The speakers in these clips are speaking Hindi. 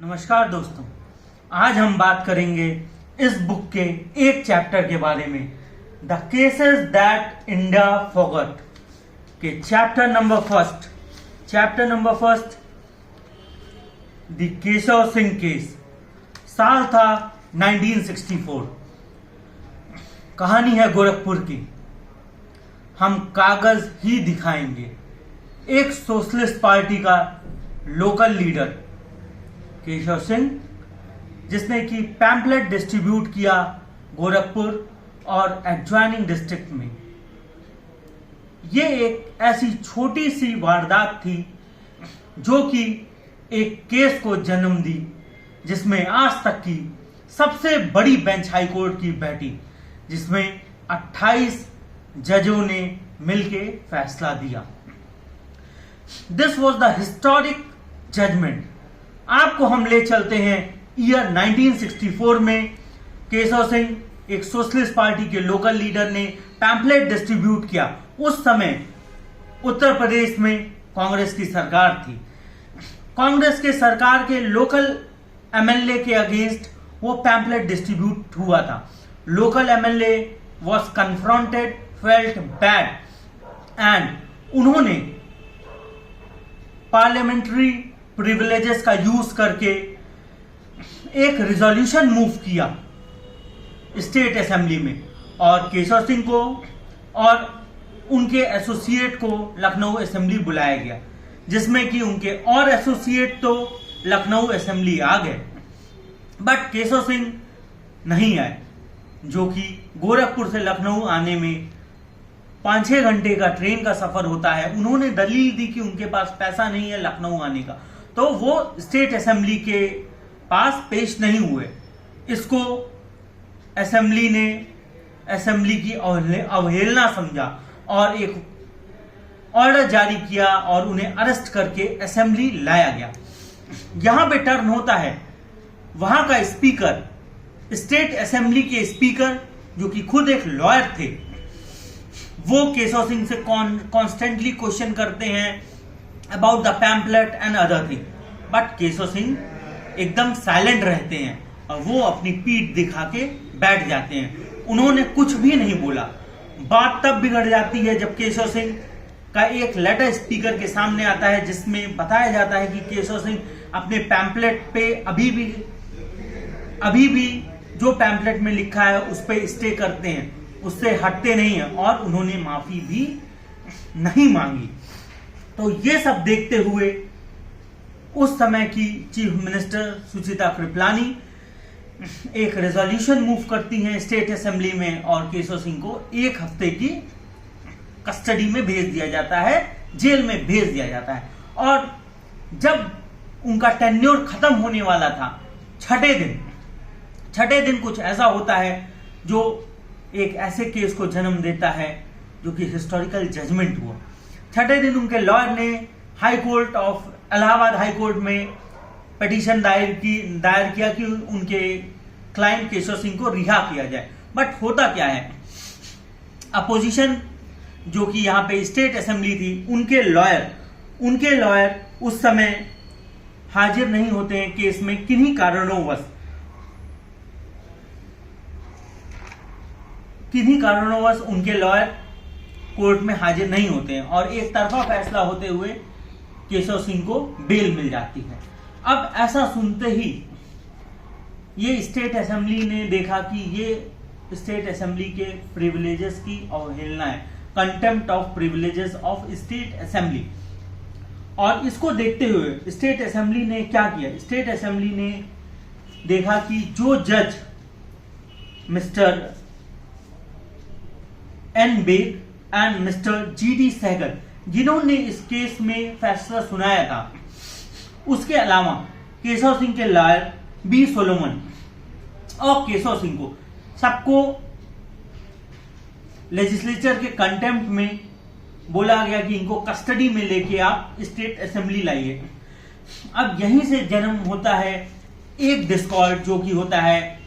नमस्कार दोस्तों, आज हम बात करेंगे इस बुक के एक चैप्टर के बारे में, the cases that India forgot के chapter number first the Keshav Singh case. साल था 1964। कहानी है गोरखपुर की। हम कागज ही दिखाएंगे। एक सोशलिस्ट पार्टी का लोकल लीडर केशव सिंह, जिसने की पैम्पलेट डिस्ट्रीब्यूट किया गोरखपुर और एडजॉइनिंग डिस्ट्रिक्ट में। ये एक ऐसी छोटी सी वारदात थी जो कि एक केस को जन्म दी, जिसमें आज तक की सबसे बड़ी बेंच हाई कोर्ट की बैठी, जिसमें 28 जजों ने मिलके फैसला दिया। This was the historic judgement. आपको हम ले चलते हैं ईयर 1964 में। केशव सिंह एक सोशलिस्ट पार्टी के लोकल लीडर ने पैम्पलेट डिस्ट्रीब्यूट किया। उस समय उत्तर प्रदेश में कांग्रेस की सरकार थी। कांग्रेस के सरकार के लोकल एमएलए के अगेंस्ट वो पैम्पलेट डिस्ट्रीब्यूट हुआ था। Local MLA was confronted, felt bad, and उन्होंने पार्लियामेंट्री प्रिविलेजेस का यूज करके एक रिजोल्यूशन मूव किया स्टेट असेंबली में, और केशव सिंह को और उनके एसोसिएट को लखनऊ असेंबली बुलाया गया, जिसमें कि उनके और एसोसिएट तो लखनऊ असेंबली आ गए, बट केशव सिंह नहीं आए, जो कि गोरखपुर से लखनऊ आने में 5-6 घंटे का ट्रेन का सफर होता है। उन्होंने दलील दी कि उनके पास पैसा नहीं है लखनऊ आने का, तो वो स्टेट असेंबली के पास पेश नहीं हुए। इसको असेंबली ने असेंबली की अवहेलना समझा और एक ऑर्डर जारी किया और उन्हें अरेस्ट करके असेंबली लाया गया। यहां पे टर्न होता है वहां का स्पीकर, स्टेट असेंबली के स्पीकर, जो कि खुद एक लॉयर थे, वो केशव सिंह से कॉन्स्टेंटली क्वेश्चन करते हैं about the pamphlet and other thing, but Keshav Singh एकदम साइलेंट रहते हैं और वो अपनी पीठ दिखा के बैठ जाते हैं। उन्होंने कुछ भी नहीं बोला। बात तब बिगड़ जाती है जब केशव सिंह का एक लेटर स्पीकर के सामने आता है, जिसमें बताया जाता है कि केशव सिंह अपने पैम्पलेट पे अभी भी जो पैम्पलेट में लिखा है उस पे स्टे करते हैं, उससे हटते नहीं है, और उन्होंने माफी भी नहीं मांगी। तो ये सब देखते हुए उस समय की चीफ मिनिस्टर सुचिता कृपलानी एक रेजोल्यूशन मूव करती हैं स्टेट असेंबली में, और केशव सिंह को 1 हफ्ते की कस्टडी में भेज दिया जाता है, जेल में भेज दिया जाता है। और जब उनका टेन्योर खत्म होने वाला था, छठे दिन कुछ ऐसा होता है जो एक ऐसे केस को जन्म देता है जो कि हिस्टोरिकल जजमेंट हुआ। छठे दिन उनके लॉयर ने high court of Allahabad high court में पिटीशन दायर किया कि उनके क्लाइंट केशव सिंह को रिहा किया जाए। बट होता क्या है, अपोजिशन जो कि यहाँ पे स्टेट असेंबली थी, उनके लॉयर उस समय हाजिर नहीं होते हैं केस में। किन्हीं कारणोंवश उनके लॉयर कोर्ट में हाजिर नहीं होते हैं, और एक तरफा फैसला होते हुए केशव सिंह को बेल मिल जाती है। अब ऐसा सुनते ही ये स्टेट असेंबली ने देखा कि ये स्टेट असेंबली के प्रिविलेजेस की अवहेलना है, contempt of privileges of state assembly. और इसको देखते हुए स्टेट असेंबली ने क्या किया, स्टेट असेंबली ने देखा कि जो जज Mister N Beg and Mister GD Sehgal, जिन्होंने इस केस में फैसला सुनाया था, उसके अलावा केशव सिंह के लॉयर बी सोलोमन और केशव सिंह को सबको लेजिस्लेचर के कंटेम्प्ट में बोला गया कि इनको कस्टडी में लेके आप स्टेट असेंबली लाइए। अब यहीं से जन्म होता है एक डिस्कॉर्ड, जो कि होता है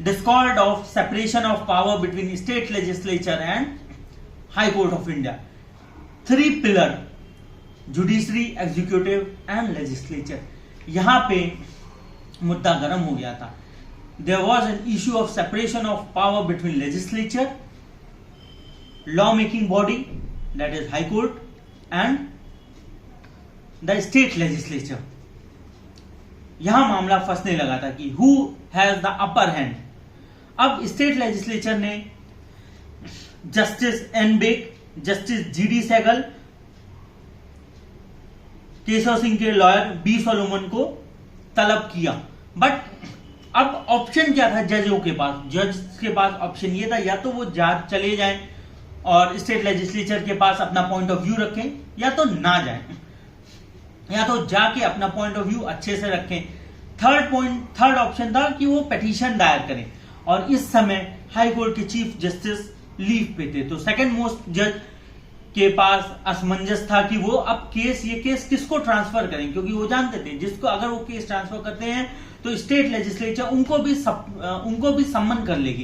Discord of separation of power between state legislature and high court of India. 3 pillar judiciary, executive and legislature. यहां पे मुद्दा गर्म हो गया था. There was an issue of separation of power between legislature, law-making body, that is High Court, and the state legislature. यहां मामला फंसने लगा था कि who has the upper hand. अब स्टेट लेजिस्लेचर ने justice N Beg, justice GD Sehgal, Keshav Singh के लॉयर बी सोलोमन को तलब किया. बट अब ऑप्शन क्या था जजों के पास? जज के पास ऑप्शन ये था, या तो वो चले जाएं और स्टेट लेजिस्लेचर के पास अपना पॉइंट ऑफ व्यू रखें, या तो ना जाएं, या तो जाके अपना पॉइंट ऑफ व्यू अच्छे से रखें. थर्ड ऑप्शन था कि वो पिटीशन दायर करें, और इस समय हाई कोर्ट के चीफ जस्टिस लीव पे थे. तो सेकंड मोस्ट जज के पास असमंजस था कि वो अब ये केस किसको ट्रांसफर करें, क्योंकि वो जानते थे जिसको अगर वो केस ट्रांसफर करते हैं तो स्टेट लेजिस्लेचर उनको भी सम्मन कर लेगी.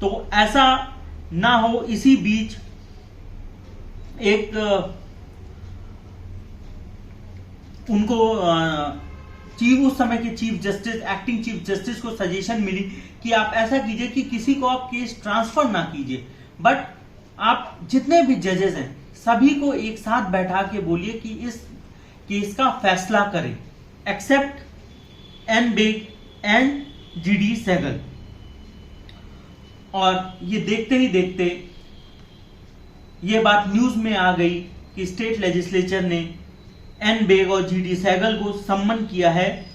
तो ऐसा ना हो, इसी बीच एक उनको उस समय के chief justice, acting chief justice को सजेशन मिली कि आप ऐसा कीजिए कि किसी को आप केस ट्रांसफर ना कीजिए, बट आप जितने भी जजेस हैं सभी को एक साथ बैठा के बोलिए कि इस केस का फैसला करें, except N Beg and GD Sehgal. और ये देखते ही देखते ये बात न्यूज में आ गई कि स्टेट लेजिस्लेचर ने एन बेग और जीडी सहगल को सम्मन किया है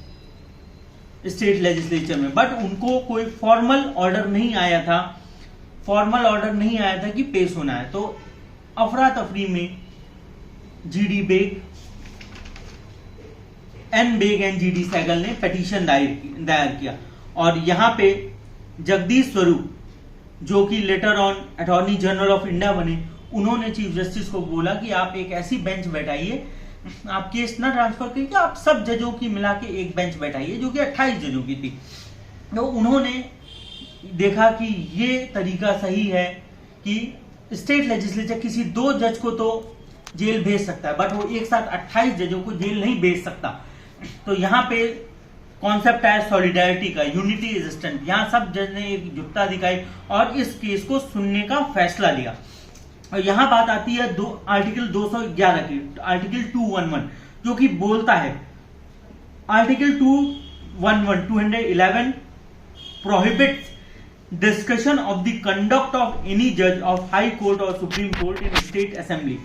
स्टेट लेजिस्लेचर में. बट उनको कोई फॉर्मल ऑर्डर नहीं आया था कि पेश होना है. तो अफरा तफरी में GD Beg, N Beg and GD Sehgal ने पिटीशन दायर किया. और यहां पे जगदीश स्वरूप, जो कि later on attorney general of India बने, उन्होंने चीफ जस्टिस को बोला कि आप एक ऐसी बेंच बैठाइए, आप केस ना ट्रांसफर करके आप सब जजों की मिला के एक बेंच बैठाइए, जो कि 28 जजों की थी. तो उन्होंने देखा कि ये तरीका सही है कि स्टेट लेजिस्लेचर किसी 2 जज को तो जेल भेज सकता है, बट वो एक साथ 28 जजों को जेल नहीं भेज सकता. तो यहाँ पे कॉन्सेप्ट है सॉलिडारिटी का, यूनिटी इज स्ट्रेंथ. यहाँ सब जज ने एकजुटता दिखाई और इस केस को सुनने का फैसला लिया. और यहां बात आती है आर्टिकल 211 की, आर्टिकल 211, जो कि बोलता है, article 211 prohibits discussion of the conduct of any जज ऑफ हाई कोर्ट और सुप्रीम कोर्ट इन स्टेट असेंबली.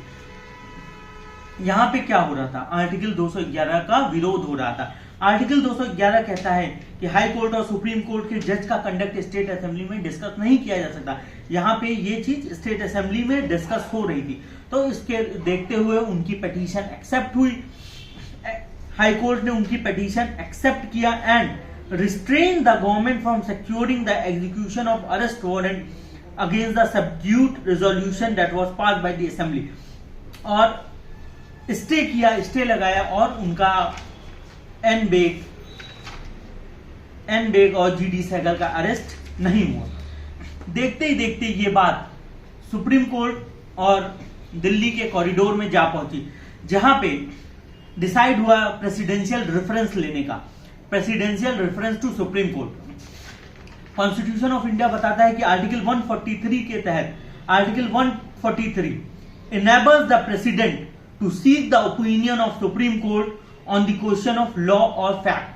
यहां पे क्या हो रहा था? आर्टिकल 211 का विरोध हो रहा था. आर्टिकल 211 कहता है कि हाई कोर्ट और सुप्रीम कोर्ट के जज का कंडक्ट स्टेट असेंबली में डिस्कस नहीं किया जा सकता. यहां पे ये चीज स्टेट असेंबली में डिस्कस हो रही थी. तो इसके देखते हुए उनकी पिटीशन एक्सेप्ट हुई. हाई कोर्ट ने उनकी पिटीशन एक्सेप्ट किया and restrain the government from securing the execution of arrest warrant against the substitute resolution that was passed by the assembly. और स्टे लगाया और उनका एन बेग और जीडी सहगल का अरेस्ट नहीं हुआ. देखते ही देखते ये बात सुप्रीम कोर्ट और दिल्ली के कॉरिडोर में जा पहुंची, जहां पे डिसाइड हुआ प्रेसिडेंशियल रेफरेंस लेने का, presidential reference to Supreme Court. Constitution of India बताता है कि आर्टिकल 143 के तहत, article 143 enables the president to seek the opinion of supreme court on the question of law or fact.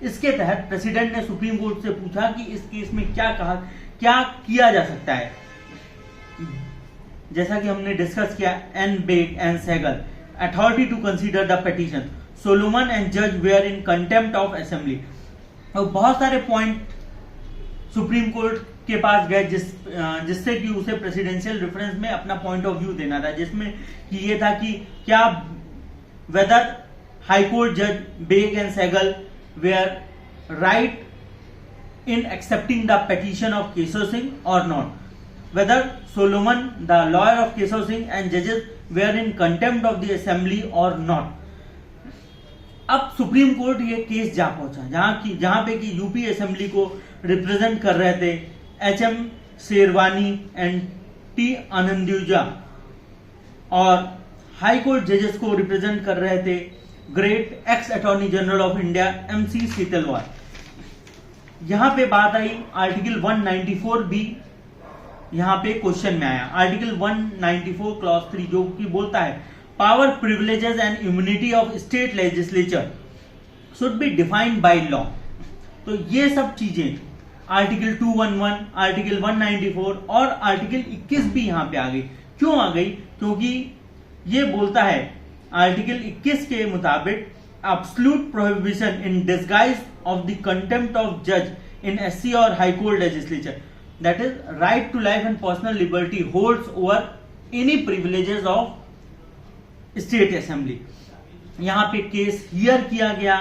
इसके तहत प्रेसिडेंट ने सुप्रीम कोर्ट से पूछा कि इस केस में क्या किया जा सकता है. जैसा कि हमने डिस्कस किया, N Beg and Sehgal, authority to consider the petition, Solomon and जज were in contempt of assembly. और बहुत सारे पॉइंट सुप्रीम कोर्ट के पास गए जिससे कि उसे प्रेसिडेंशियल रेफरेंस में अपना पॉइंट ऑफ व्यू देना था, जिसमें कि ये था कि क्या वेदर हाई कोर्ट जज Beg and Sehgal were right in accepting the petition of Keshav Singh or not, whether Solomon, the lawyer of Keshav Singh and judges were in contempt of the assembly or not. अब सुप्रीम कोर्ट ये केस जा पहुंचा जहां पे कि यूपी असेंबली को रिप्रेजेंट कर रहे थे एचएम शेरवानी एंड टी आनंदुजा, और हाई कोर्ट जजेस को रिप्रेजेंट कर रहे थे great x attorney general of India MC सीतलवार। यहां पे बात आई आर्टिकल 194 भी यहां पे क्वेश्चन में आया। आर्टिकल 194 क्लॉज 3 जो कि बोलता है power, privileges and immunity of state legislature should be defined by law. तो ये सब चीजें आर्टिकल 211, आर्टिकल 194 और आर्टिकल 21 भी यहां पे आ गई। क्यों आ गई? क्योंकि ये बोलता है आर्टिकल 21 के मुताबिक absolute prohibition in disguise of the contempt of जज इन SC और high court legislature, that is right to life and personal liberty holds over any privileges of state assembly. यहां पे केस हियर किया गया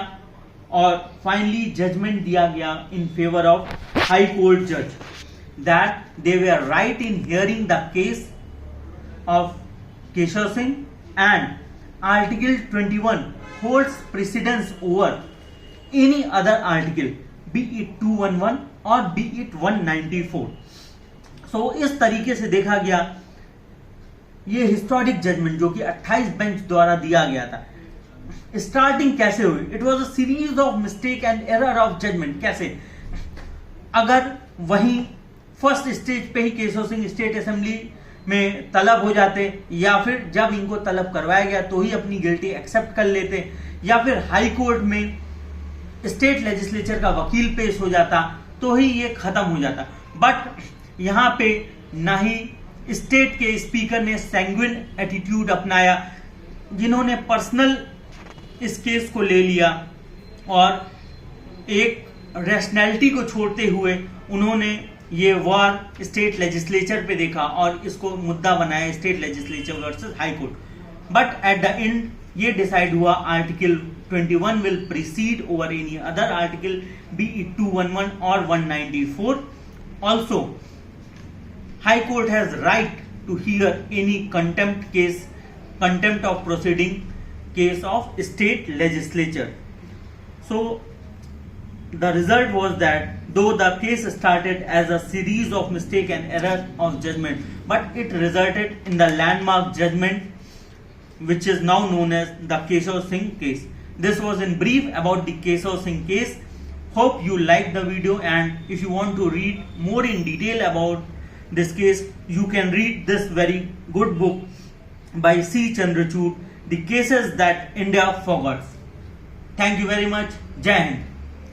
और फाइनली जजमेंट दिया गया in favour of high court जज that they were right in hearing the case of Keshav Singh and article 21 holds precedence over any other article, be it 211 or be it 194. So इस तरीके से देखा गया ये हिस्टोरिक जजमेंट जो कि 28 बेंच द्वारा दिया गया था। स्टार्टिंग कैसे हुई? It was a series of mistake and error of judgement. कैसे? अगर वहीं फर्स्ट स्टेज पे ही केशव सिंह स्टेट असेंबली में तलब हो जाते, या फिर जब इनको तलब करवाया गया तो ही अपनी गिल्टी एक्सेप्ट कर लेते, या फिर हाई कोर्ट में स्टेट लेजिस्लेचर का वकील पेश हो जाता तो ही ये खत्म हो जाता। बट यहां पे ना ही स्टेट के स्पीकर ने सैंग्विन एटीट्यूड अपनाया, जिन्होंने पर्सनल इस केस को ले लिया और एक रैशनैलिटी को छोड़ते हुए उन्होंने ये वार स्टेट लेजिस्लेचर पे देखा और इसको मुद्दा बनाया state legislature versus high court. But at the end ये डिसाइड हुआ article 21 will preceded over any other article, B it 211 और 194. Also, High Court has right to hear any contempt of proceeding case of state legislature. So the result was that though the case started as a series of mistake and error of judgment, but it resulted in the landmark judgment which is now known as the Keshav Singh case. This was in brief about the Keshav Singh case. Hope you liked the video, and if you want to read more in detail about this case, you can read this very good book by C. Chandrachud, The Cases That India Forgot. Thank you very much. Jai Hind.